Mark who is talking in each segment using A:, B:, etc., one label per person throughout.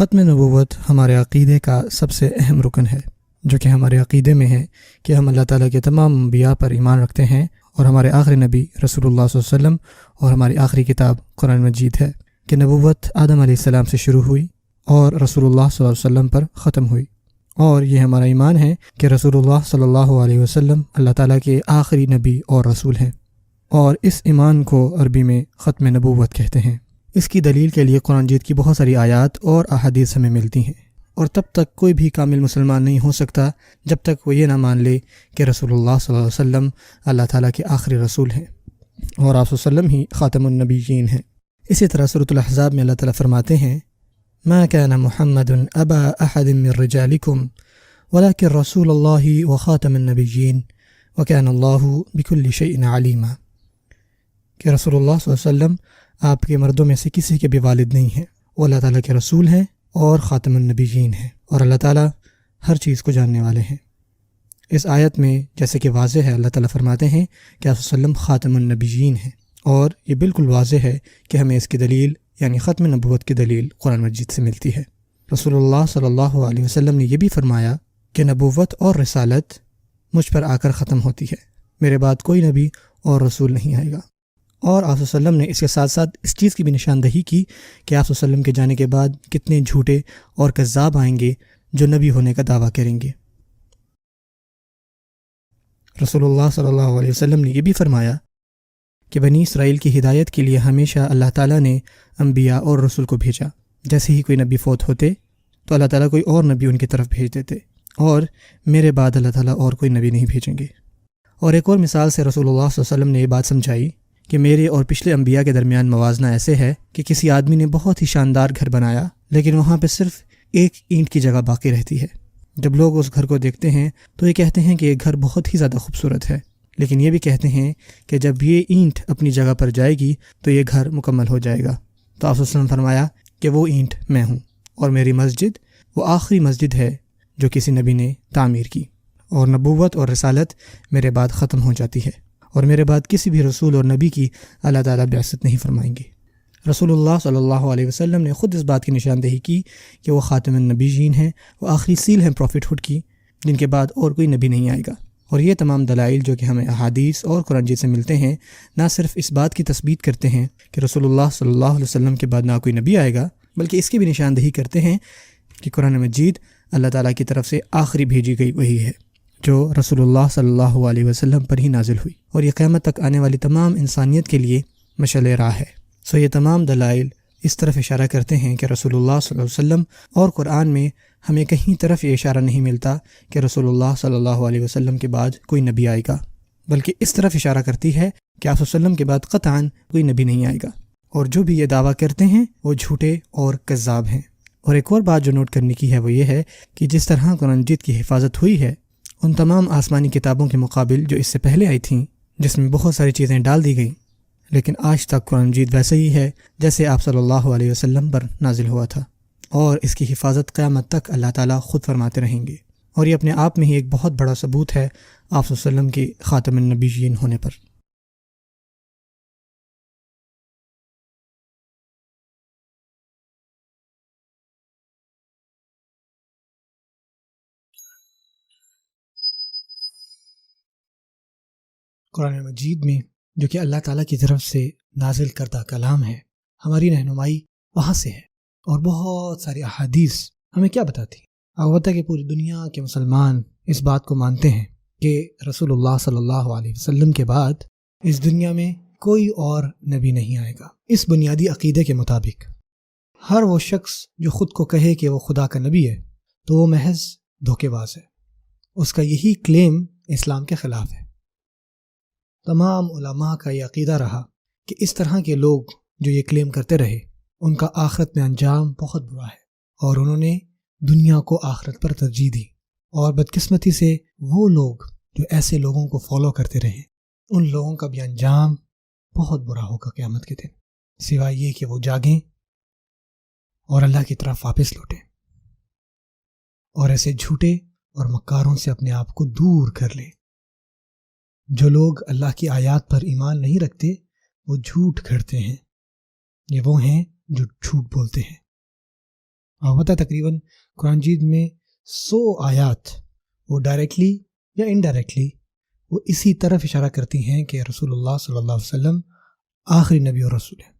A: ختم نبوت ہمارے عقیدے کا سب سے اہم رکن ہے، جو کہ ہمارے عقیدے میں ہے کہ ہم اللہ تعالیٰ کے تمام انبیاء پر ایمان رکھتے ہیں، اور ہمارے آخری نبی رسول اللہ صلی اللہ علیہ وسلم اور ہماری آخری کتاب قرآن مجید ہے کہ نبوت آدم علیہ السلام سے شروع ہوئی اور رسول اللہ صلی اللہ علیہ وسلم پر ختم ہوئی، اور یہ ہمارا ایمان ہے کہ رسول اللہ صلی اللہ علیہ وسلم اللہ تعالیٰ کے آخری نبی اور رسول ہیں، اور اس ایمان کو عربی میں ختم نبوت کہتے ہیں۔ اس کی دلیل کے لیے قرآن مجید کی بہت ساری آیات اور احادیث ہمیں ملتی ہیں، اور تب تک کوئی بھی کامل مسلمان نہیں ہو سکتا جب تک وہ یہ نہ مان لے کہ رسول اللہ صلی اللہ علیہ وسلم اللہ تعالیٰ کے آخری رسول ہیں اور آپ صلی اللہ علیہ وسلم ہی خاتم النبیین ہیں۔ اسی طرح سورۃ الاحزاب میں اللہ تعالیٰ فرماتے ہیں ما كان محمد ابا احد من رجالكم ولكن رسول الله وخاتم النبیین وكان الله بكل شيء عليما، کہ رسول اللہ صلی اللہ علیہ وسلم آپ کے مردوں میں سے کسی کے بھی والد نہیں ہیں، وہ اللہ تعالیٰ کے رسول ہیں اور خاتم النبیین ہیں، اور اللہ تعالیٰ ہر چیز کو جاننے والے ہیں۔ اس آیت میں جیسے کہ واضح ہے، اللہ تعالیٰ فرماتے ہیں کہ آپ صلی اللہ علیہ وسلم خاتم النبیین ہیں، اور یہ بالکل واضح ہے کہ ہمیں اس کی دلیل یعنی ختم نبوت کی دلیل قرآن مجید سے ملتی ہے۔ رسول اللہ صلی اللہ علیہ وسلم نے یہ بھی فرمایا کہ نبوت اور رسالت مجھ پر آ کر ختم ہوتی ہے، میرے بعد کوئی نبی اور رسول نہیں آئے گا، اور آپ صلی اللہ علیہ وسلم نے اس کے ساتھ ساتھ اس چیز کی بھی نشاندہی کی کہ آپ صلی اللہ علیہ وسلم کے جانے کے بعد کتنے جھوٹے اور کذاب آئیں گے جو نبی ہونے کا دعویٰ کریں گے۔ رسول اللہ صلی اللہ علیہ وسلم نے یہ بھی فرمایا کہ بنی اسرائیل کی ہدایت کے لیے ہمیشہ اللہ تعالیٰ نے انبیاء اور رسول کو بھیجا، جیسے ہی کوئی نبی فوت ہوتے تو اللہ تعالیٰ کوئی اور نبی ان کی طرف بھیج دیتے، اور میرے بعد اللہ تعالیٰ اور کوئی نبی نہیں بھیجیں گے۔ اور ایک اور مثال سے رسول اللہ صلی اللہ علیہ وسلم نے یہ بات سمجھائی کہ میرے اور پچھلے انبیاء کے درمیان موازنہ ایسے ہے کہ کسی آدمی نے بہت ہی شاندار گھر بنایا، لیکن وہاں پہ صرف ایک اینٹ کی جگہ باقی رہتی ہے۔ جب لوگ اس گھر کو دیکھتے ہیں تو یہ کہتے ہیں کہ یہ گھر بہت ہی زیادہ خوبصورت ہے، لیکن یہ بھی کہتے ہیں کہ جب یہ اینٹ اپنی جگہ پر جائے گی تو یہ گھر مکمل ہو جائے گا۔ تو آپ صلی اللہ علیہ وسلم فرمایا کہ وہ اینٹ میں ہوں، اور میری مسجد وہ آخری مسجد ہے جو کسی نبی نے تعمیر کی، اور نبوت اور رسالت میرے بعد ختم ہو جاتی ہے، اور میرے بعد کسی بھی رسول اور نبی کی اللہ تعالیٰ بعثت نہیں فرمائیں گے۔ رسول اللہ صلی اللہ علیہ وسلم نے خود اس بات کی نشاندہی کی کہ وہ خاتم النبیین ہیں، وہ آخری سیل ہیں پروفٹ ہوڈ کی، جن کے بعد اور کوئی نبی نہیں آئے گا۔ اور یہ تمام دلائل جو کہ ہمیں احادیث اور قرآن مجید سے ملتے ہیں، نہ صرف اس بات کی تثبیت کرتے ہیں کہ رسول اللہ صلی اللہ علیہ وسلم کے بعد نہ کوئی نبی آئے گا، بلکہ اس کی بھی نشاندہی کرتے ہیں کہ قرآن مجید اللہ تعالیٰ کی طرف سے آخری بھیجی گئی وحی ہے جو رسول اللہ صلی اللہ علیہ وسلم پر ہی نازل ہوئی، اور یہ قیامت تک آنے والی تمام انسانیت کے لیے مشعل راہ ہے۔ یہ تمام دلائل اس طرف اشارہ کرتے ہیں کہ رسول اللہ صلی اللہ علیہ وسلم، اور قرآن میں ہمیں کہیں طرف یہ اشارہ نہیں ملتا کہ رسول اللہ صلی اللہ علیہ وسلم کے بعد کوئی نبی آئے گا، بلکہ اس طرف اشارہ کرتی ہے کہ آپ صلی اللہ علیہ وسلم کے بعد قطعاً کوئی نبی نہیں آئے گا، اور جو بھی یہ دعویٰ کرتے ہیں وہ جھوٹے اور کذاب ہیں۔ اور ایک اور بات جو نوٹ کرنے کی ہے وہ یہ ہے کہ جس طرح قرآن مجید کی حفاظت ہوئی ہے ان تمام آسمانی کتابوں کے مقابل جو اس سے پہلے آئی تھیں، جس میں بہت ساری چیزیں ڈال دی گئیں، لیکن آج تک قرآن مجید ویسے ہی ہے جیسے آپ صلی اللہ علیہ وسلم پر نازل ہوا تھا، اور اس کی حفاظت قیامت تک اللہ تعالیٰ خود فرماتے رہیں گے، اور یہ اپنے آپ میں ہی ایک بہت بڑا ثبوت ہے آپ صلی اللہ علیہ وسلم کے خاتم النبیین ہونے پر۔ قرآن مجید میں جو کہ اللہ تعالیٰ کی طرف سے نازل کردہ کلام ہے، ہماری رہنمائی وہاں سے ہے، اور بہت ساری احادیث ہمیں کیا بتاتی ہیں؟ البتہ کہ پوری دنیا کے مسلمان اس بات کو مانتے ہیں کہ رسول اللہ صلی اللہ علیہ وسلم کے بعد اس دنیا میں کوئی اور نبی نہیں آئے گا۔ اس بنیادی عقیدے کے مطابق ہر وہ شخص جو خود کو کہے کہ وہ خدا کا نبی ہے تو وہ محض دھوکے باز ہے، اس کا یہی کلیم اسلام کے خلاف ہے۔ تمام علماء کا یہ عقیدہ رہا کہ اس طرح کے لوگ جو یہ کلیم کرتے رہے ان کا آخرت میں انجام بہت برا ہے، اور انہوں نے دنیا کو آخرت پر ترجیح دی، اور بدقسمتی سے وہ لوگ جو ایسے لوگوں کو فالو کرتے رہے ان لوگوں کا بھی انجام بہت برا ہوگا قیامت کے دن، سوائے یہ کہ وہ جاگیں اور اللہ کی طرف واپس لوٹیں، اور ایسے جھوٹے اور مکاروں سے اپنے آپ کو دور کر لیں۔ جو لوگ اللہ کی آیات پر ایمان نہیں رکھتے وہ جھوٹ گھڑتے ہیں، یہ وہ ہیں جو جھوٹ بولتے ہیں۔ اور پتہ تقریباً قرآن مجید میں 100 آیات وہ ڈائریکٹلی یا انڈائریکٹلی وہ اسی طرف اشارہ کرتی ہیں کہ رسول اللہ صلی اللہ علیہ وسلم آخری نبی اور رسول ہیں۔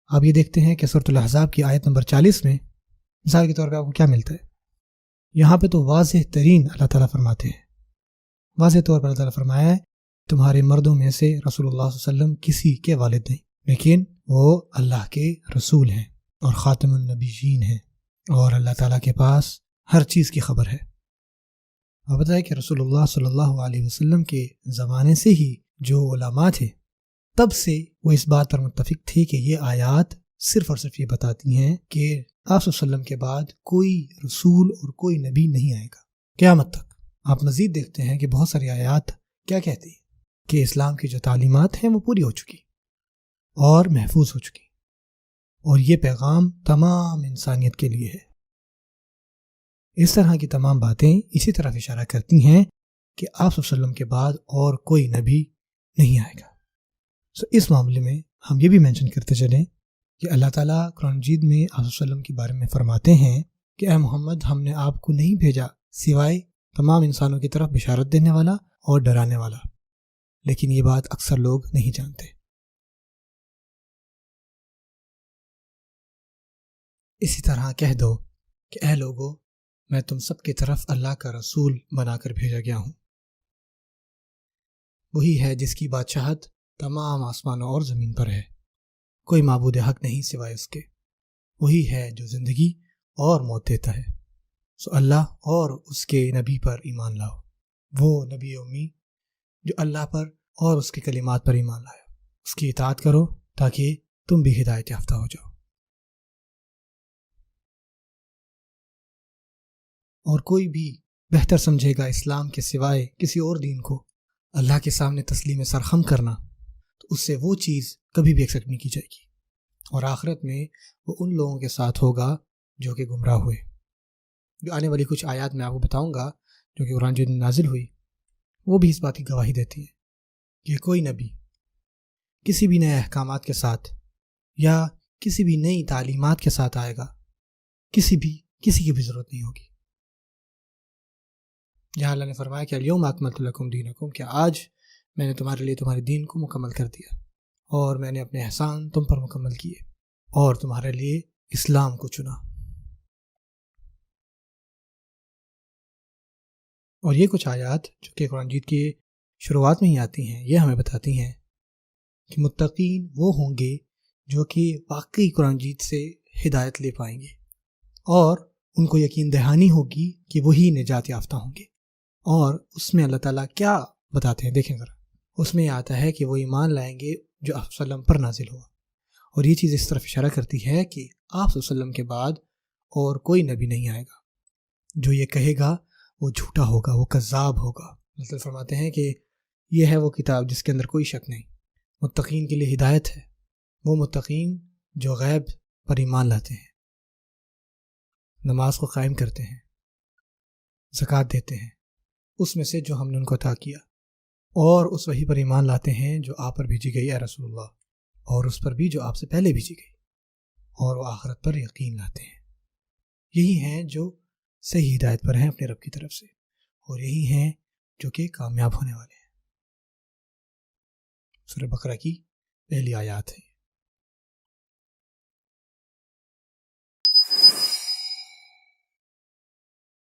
A: آپ یہ دیکھتے ہیں کہ سورۃ الاحزاب کی آیت نمبر 40 میں مثال کے طور پہ آپ کو کیا ملتا ہے؟ یہاں پہ تو واضح ترین اللہ تعالیٰ فرماتے ہیں، واضح طور پر اللہ تعالیٰ فرمایا ہے تمہارے مردوں میں سے رسول اللہ صلی اللہ علیہ وسلم کسی کے والد نہیں، لیکن وہ اللہ کے رسول ہیں اور خاتم النبیین ہیں، اور اللہ تعالیٰ کے پاس ہر چیز کی خبر ہے۔ اور بتایا کہ رسول اللہ صلی اللہ علیہ وسلم کے زمانے سے ہی جو علماء تھے تب سے وہ اس بات پر متفق تھے کہ یہ آیات صرف اور صرف یہ بتاتی ہیں کہ آپ صلی اللہ علیہ وسلم کے بعد کوئی رسول اور کوئی نبی نہیں آئے گا قیامت تک۔ آپ مزید دیکھتے ہیں کہ بہت ساری آیات کیا کہتی ہیں کہ اسلام کی جو تعلیمات ہیں وہ پوری ہو چکی اور محفوظ ہو چکی، اور یہ پیغام تمام انسانیت کے لیے ہے۔ اس طرح کی تمام باتیں اسی طرف اشارہ کرتی ہیں کہ آپ صلی اللہ علیہ وسلم کے بعد اور کوئی نبی نہیں آئے گا۔ اس معاملے میں ہم یہ بھی مینشن کرتے چلیں کہ اللہ تعالیٰ قرآن مجید میں آپ صلی اللہ علیہ وسلم کے بارے میں فرماتے ہیں کہ اے محمد ہم نے آپ کو نہیں بھیجا سوائے تمام انسانوں کی طرف بشارت دینے والا اور ڈرانے والا، لیکن یہ بات اکثر لوگ نہیں جانتے۔ اسی طرح کہہ دو کہ اے لوگو میں تم سب کی طرف اللہ کا رسول بنا کر بھیجا گیا ہوں، وہی ہے جس کی بادشاہت تمام آسمانوں اور زمین پر ہے، کوئی معبود حق نہیں سوائے اس کے، وہی ہے جو زندگی اور موت دیتا ہے، سو اللہ اور اس کے نبی پر ایمان لاؤ، وہ نبی امی جو اللہ پر اور اس کے کلمات پر ایمان لایا، اس کی اطاعت کرو تاکہ تم بھی ہدایت یافتہ ہو جاؤ۔ اور کوئی بھی بہتر سمجھے گا اسلام کے سوائے کسی اور دین کو اللہ کے سامنے تسلیم سرخم کرنا تو اس سے وہ چیز کبھی بھی ایکسیپٹ نہیں کی جائے گی، اور آخرت میں وہ ان لوگوں کے ساتھ ہوگا جو کہ گمراہ ہوئے۔ جو آنے والی کچھ آیات میں آپ کو بتاؤں گا جو کہ قرآن مجید میں نازل ہوئی وہ بھی اس بات کی گواہی دیتی ہیں کہ کوئی نبی کسی بھی نئے احکامات کے ساتھ یا کسی بھی نئی تعلیمات کے ساتھ آئے گا، کسی کی بھی ضرورت نہیں ہوگی۔ جہاں اللہ نے فرمایا کہ الیوم اکملت لکم دینکم، کہ آج میں نے تمہارے لیے تمہارے دین کو مکمل کر دیا اور میں نے اپنے احسان تم پر مکمل کیے اور تمہارے لیے اسلام کو چنا۔ اور یہ کچھ آیات جو کہ قرآن مجید کی شروعات میں ہی آتی ہیں یہ ہمیں بتاتی ہیں کہ متقین وہ ہوں گے جو کہ واقعی قرآن مجید سے ہدایت لے پائیں گے، اور ان کو یقین دہانی ہوگی کہ وہی نجات یافتہ ہوں گے۔ اور اس میں اللہ تعالیٰ کیا بتاتے ہیں دیکھیں ذرا، اس میں آتا ہے کہ وہ ایمان لائیں گے جو آپ صلی اللہ علیہ وسلم پر نازل ہوا، اور یہ چیز اس طرف اشارہ کرتی ہے کہ آپ صلی اللہ علیہ وسلم کے بعد اور کوئی نبی نہیں آئے گا، جو یہ کہے گا وہ جھوٹا ہوگا، وہ کذاب ہوگا۔ مطلب فرماتے ہیں کہ یہ ہے وہ کتاب جس کے اندر کوئی شک نہیں، متقین کے لیے ہدایت ہے، وہ متقین جو غیب پر ایمان لاتے ہیں، نماز کو قائم کرتے ہیں، زکوٰۃ دیتے ہیں اس میں سے جو ہم نے ان کو عطا کیا، اور اس وحی پر ایمان لاتے ہیں جو آپ پر بھیجی گئی اے رسول اللہ، اور اس پر بھی جو آپ سے پہلے بھیجی گئی، اور وہ آخرت پر یقین لاتے ہیں۔ یہی ہیں جو صحیح ہدایت پر ہیں اپنے رب کی طرف سے، اور یہی ہیں جو کہ کامیاب ہونے والے ہیں۔ سورہ بقرہ کی پہلی آیات ہے۔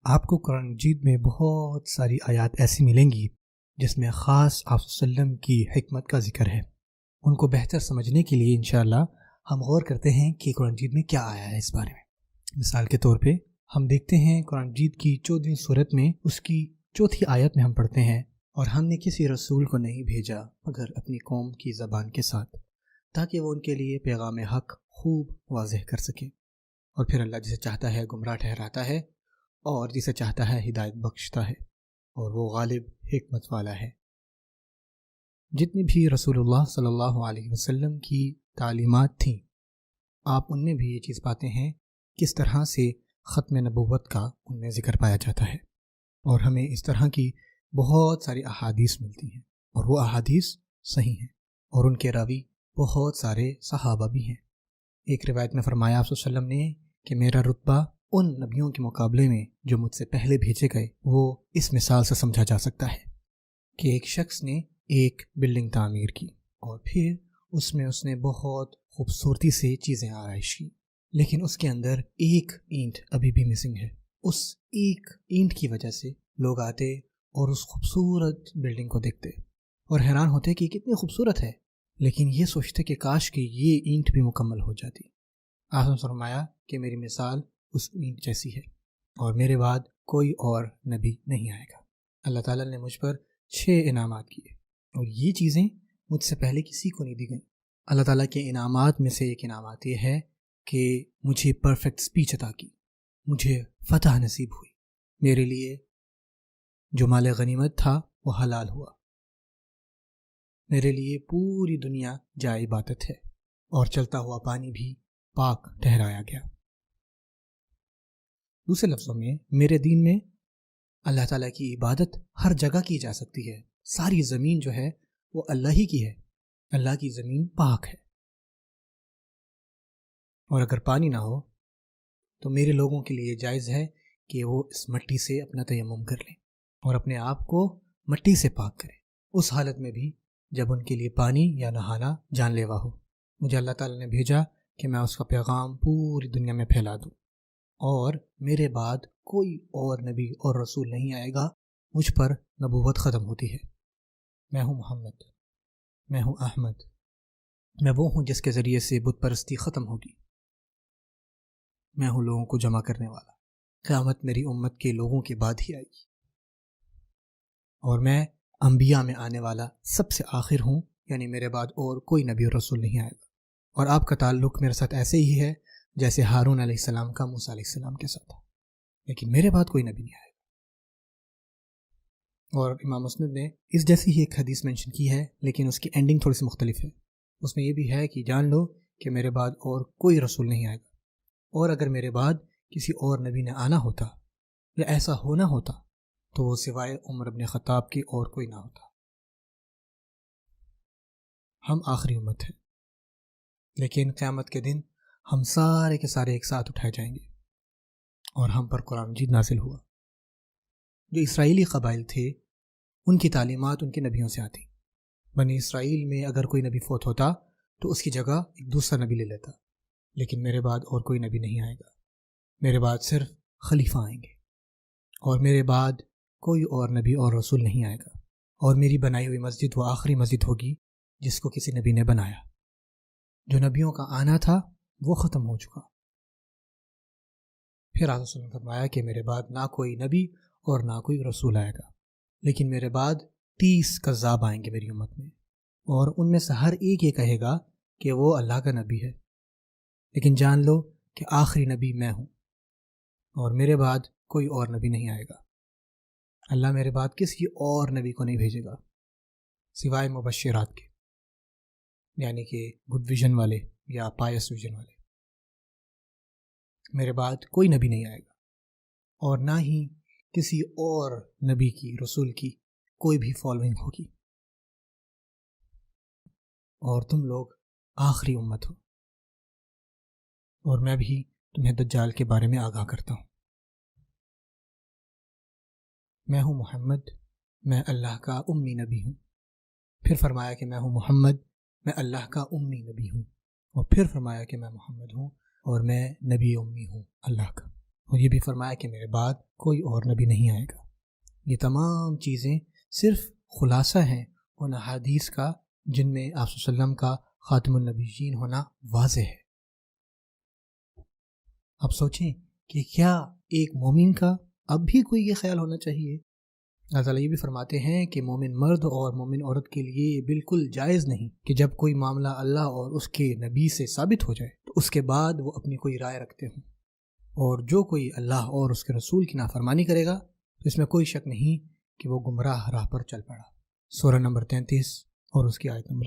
A: آپ کو قرآن مجید میں بہت ساری آیات ایسی ملیں گی جس میں خاص آپ صلی اللہ علیہ وسلم کی حکمت کا ذکر ہے۔ ان کو بہتر سمجھنے کے لیے انشاءاللہ ہم غور کرتے ہیں کہ قرآن مجید میں کیا آیا ہے اس بارے میں۔ مثال کے طور پہ ہم دیکھتے ہیں قرآن مجید کی 14ویں سورت میں اس کی 4تھی آیت میں ہم پڑھتے ہیں، اور ہم نے کسی رسول کو نہیں بھیجا مگر اپنی قوم کی زبان کے ساتھ تاکہ وہ ان کے لیے پیغام حق خوب واضح کر سکے، اور پھر اللہ جسے چاہتا ہے گمراہ ٹھہراتا ہے اور جسے چاہتا ہے ہدایت بخشتا ہے، اور وہ غالب حکمت والا ہے۔ جتنی بھی رسول اللہ صلی اللہ علیہ وسلم کی تعلیمات تھیں آپ ان میں بھی یہ چیز پاتے ہیں کس طرح سے ختم نبوت کا ان میں ذکر پایا جاتا ہے، اور ہمیں اس طرح کی بہت ساری احادیث ملتی ہیں، اور وہ احادیث صحیح ہیں، اور ان کے راوی بہت سارے صحابہ بھی ہیں۔ ایک روایت میں فرمایا آپ صلی اللہ علیہ وسلم نے کہ میرا رتبہ ان نبیوں کے مقابلے میں جو مجھ سے پہلے بھیجے گئے وہ اس مثال سے سمجھا جا سکتا ہے کہ ایک شخص نے ایک بلڈنگ تعمیر کی اور پھر اس نے بہت خوبصورتی سے چیزیں آرائش کی، لیکن اس کے اندر ایک اینٹ ابھی بھی مسنگ ہے۔ اس ایک اینٹ کی وجہ سے لوگ آتے اور اس خوبصورت بلڈنگ کو دیکھتے اور حیران ہوتے کہ کتنی خوبصورت ہے، لیکن یہ سوچتے کہ کاش کہ یہ اینٹ بھی مکمل ہو جاتی۔ آپ نے فرمایا کہ میری مثال اس اینٹ جیسی ہے اور میرے بعد کوئی اور نبی نہیں آئے گا۔ اللہ تعالیٰ نے مجھ پر 6 انعامات کیے اور یہ چیزیں مجھ سے پہلے کسی کو نہیں دی گئیں۔ اللہ تعالیٰ کے انعامات میں سے ایک انعامات یہ ہے کہ مجھے پرفیکٹ سپیچ عطا کی، مجھے فتح نصیب ہوئی، میرے لیے جو مال غنیمت تھا وہ حلال ہوا، میرے لیے پوری دنیا جائے عبادت ہے اور چلتا ہوا پانی بھی پاک ٹھہرایا گیا۔ دوسرے لفظوں میں میرے دین میں اللہ تعالیٰ کی عبادت ہر جگہ کی جا سکتی ہے۔ ساری زمین جو ہے وہ اللہ ہی کی ہے، اللہ کی زمین پاک ہے، اور اگر پانی نہ ہو تو میرے لوگوں کے لیے جائز ہے کہ وہ اس مٹی سے اپنا تیمم کر لیں اور اپنے آپ کو مٹی سے پاک کریں، اس حالت میں بھی جب ان کے لیے پانی یا نہانا جان لیوا ہو۔ مجھے اللہ تعالیٰ نے بھیجا کہ میں اس کا پیغام پوری دنیا میں پھیلا دوں، اور میرے بعد کوئی اور نبی اور رسول نہیں آئے گا، مجھ پر نبوت ختم ہوتی ہے۔ میں ہوں محمد، میں ہوں احمد، میں وہ ہوں جس کے ذریعے سے بت پرستی ختم ہوگی، میں ہوں لوگوں کو جمع کرنے والا، قیامت میری امت کے لوگوں کے بعد ہی آئے گی، اور میں انبیاء میں آنے والا سب سے آخر ہوں، یعنی میرے بعد اور کوئی نبی اور رسول نہیں آئے گا، اور آپ کا تعلق میرے ساتھ ایسے ہی ہے جیسے ہارون علیہ السلام کا موسیٰ علیہ السلام کے ساتھ تھا، لیکن میرے بعد کوئی نبی نہیں آئے گا۔ اور امام مسند نے اس جیسی ہی ایک حدیث مینشن کی ہے، لیکن اس کی اینڈنگ تھوڑی سی مختلف ہے۔ اس میں یہ بھی ہے کہ جان لو کہ میرے بعد اور کوئی رسول نہیں آئے گا، اور اگر میرے بعد کسی اور نبی نے آنا ہوتا یا ایسا ہونا ہوتا تو وہ سوائے عمر بن خطاب کے اور کوئی نہ ہوتا۔ ہم آخری امت ہیں، لیکن قیامت کے دن ہم سارے کے سارے ایک ساتھ اٹھائے جائیں گے، اور ہم پر قرآن مجید نازل ہوا۔ جو اسرائیلی قبائل تھے ان کی تعلیمات ان کے نبیوں سے آتی۔ بنی اسرائیل میں اگر کوئی نبی فوت ہوتا تو اس کی جگہ ایک دوسرا نبی لے لیتا، لیکن میرے بعد اور کوئی نبی نہیں آئے گا، میرے بعد صرف خلیفہ آئیں گے، اور میرے بعد کوئی اور نبی اور رسول نہیں آئے گا، اور میری بنائی ہوئی مسجد وہ آخری مسجد ہوگی جس کو کسی نبی نے بنایا۔ جو نبیوں کا آنا تھا وہ ختم ہو چکا۔ پھر آپ نے فرمایا کہ میرے بعد نہ کوئی نبی اور نہ کوئی رسول آئے گا، لیکن میرے بعد 30 کذاب آئیں گے میری امت میں، اور ان میں سے ہر ایک یہ کہے گا کہ وہ اللہ کا نبی ہے، لیکن جان لو کہ آخری نبی میں ہوں، اور میرے بعد کوئی اور نبی نہیں آئے گا۔ اللہ میرے بعد کسی اور نبی کو نہیں بھیجے گا سوائے مبشرات کے، یعنی کہ گڈ ویژن والے یا پائس ویژن والے۔ میرے بعد کوئی نبی نہیں آئے گا، اور نہ ہی کسی اور نبی کی رسول کی کوئی بھی فالوئنگ ہوگی، اور تم لوگ آخری امت ہو، اور میں بھی تمہیں دجال کے بارے میں آگاہ کرتا ہوں۔ میں ہوں محمد، میں اللہ کا امی نبی ہوں۔ پھر فرمایا کہ میں ہوں محمد، میں اللہ کا امی نبی ہوں، اور پھر فرمایا کہ میں محمد ہوں اور میں نبی امی ہوں اللہ کا، اور یہ بھی فرمایا کہ میرے بعد کوئی اور نبی نہیں آئے گا۔ یہ تمام چیزیں صرف خلاصہ ہیں ان احادیث کا جن میں آپ صلی اللہ علیہ وسلم کا خاتم النبیین ہونا واضح ہے۔ اب سوچیں کہ کیا ایک مومن کا اب بھی کوئی یہ خیال ہونا چاہیے؟ اللہ تعالیٰ یہ بھی فرماتے ہیں کہ مومن مرد اور مومن عورت کے لیے یہ بالکل جائز نہیں کہ جب کوئی معاملہ اللہ اور اس کے نبی سے ثابت ہو جائے تو اس کے بعد وہ اپنی کوئی رائے رکھتے ہوں، اور جو کوئی اللہ اور اس کے رسول کی نافرمانی کرے گا تو اس میں کوئی شک نہیں کہ وہ گمراہ راہ پر چل پڑا۔ سورہ نمبر 33 اور اس کی آیت نمبر